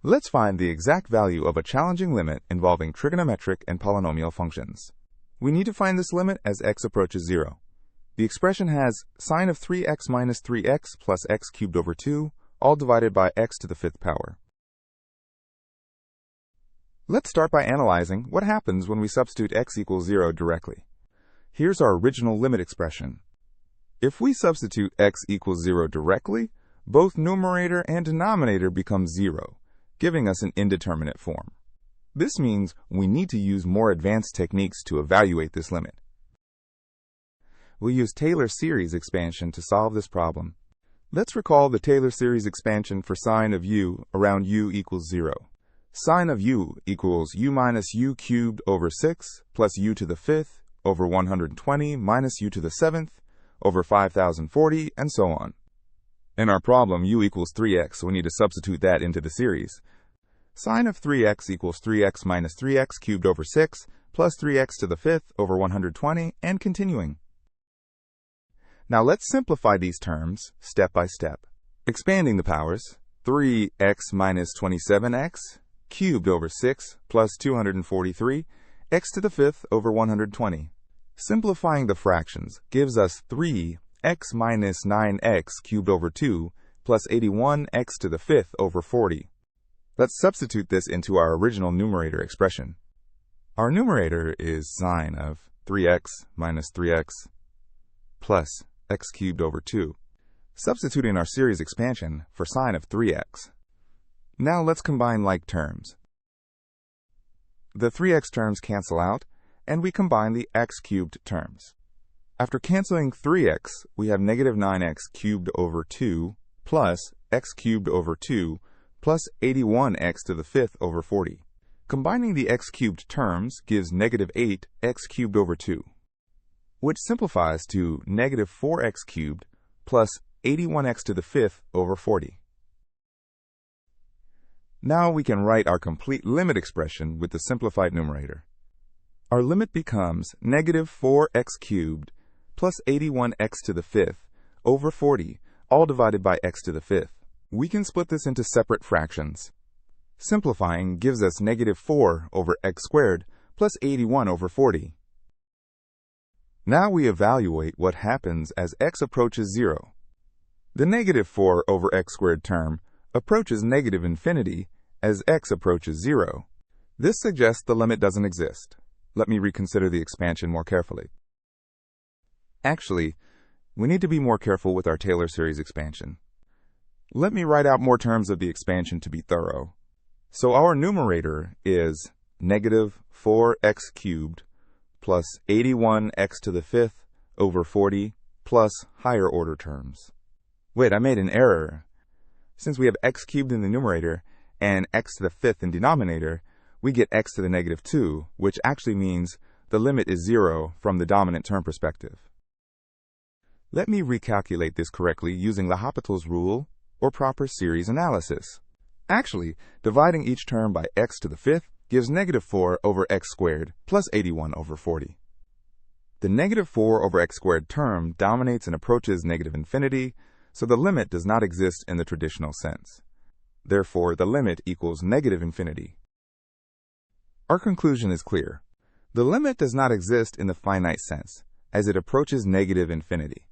Let's find the exact value of a challenging limit involving trigonometric and polynomial functions. We need to find this limit as x approaches 0. The expression has sine of 3x minus 3x plus x cubed over 2, all divided by x to the 5th power. Let's start by analyzing what happens when we substitute x equals 0 directly. Here's our original limit expression. If we substitute x equals 0 directly, both numerator and denominator become 0, giving us an indeterminate form. This means we need to use more advanced techniques to evaluate this limit. We'll use Taylor series expansion to solve this problem. Let's recall the Taylor series expansion for sine of u around u equals 0. Sine of u equals u minus u cubed over 6 plus u to the 5th over 120 minus u to the 7th over 5040, and so on. In our problem, u equals 3x, so we need to substitute that into the series. Sine of 3x equals 3x minus 3x cubed over 6 plus 3x to the 5th over 120, and continuing. Now let's simplify these terms step by step. Expanding the powers, 3x minus 27x cubed over 6 plus 243, x to the 5th over 120. Simplifying the fractions gives us 3x minus 9x cubed over 2 plus 81x to the 5th over 40. Let's substitute this into our original numerator expression. Our numerator is sine of 3x minus 3x plus x cubed over 2, substituting our series expansion for sine of 3x. Now let's combine like terms. The 3x terms cancel out, and we combine the x cubed terms. After canceling 3x, we have negative 9x cubed over 2 plus x cubed over 2 plus 81x to the 5th over 40. Combining the x cubed terms gives negative 8x cubed over 2, which simplifies to negative 4x cubed plus 81x to the 5th over 40. Now we can write our complete limit expression with the simplified numerator. Our limit becomes negative 4x cubed plus 81x to the 5th over 40, all divided by x to the 5th. We can split this into separate fractions. Simplifying gives us negative 4 over x squared plus 81 over 40. Now we evaluate what happens as x approaches 0. The negative 4 over x squared term approaches negative infinity as x approaches 0. This suggests the limit doesn't exist. Let me reconsider the expansion more carefully. Actually, we need to be more careful with our Taylor series expansion. Let me write out more terms of the expansion to be thorough. So our numerator is negative 4x cubed plus 81x to the 5th over 40 plus higher order terms. Wait, I made an error. Since we have x cubed in the numerator and x to the 5th in denominator, we get x to the negative 2, which actually means the limit is 0 from the dominant term perspective. Let me recalculate this correctly using L'Hopital's rule or proper series analysis. Actually, dividing each term by x to the 5th gives negative 4 over x squared plus 81 over 40. The negative 4 over x squared term dominates and approaches negative infinity, so the limit does not exist in the traditional sense. Therefore, the limit equals negative infinity. Our conclusion is clear. The limit does not exist in the finite sense, as it approaches negative infinity.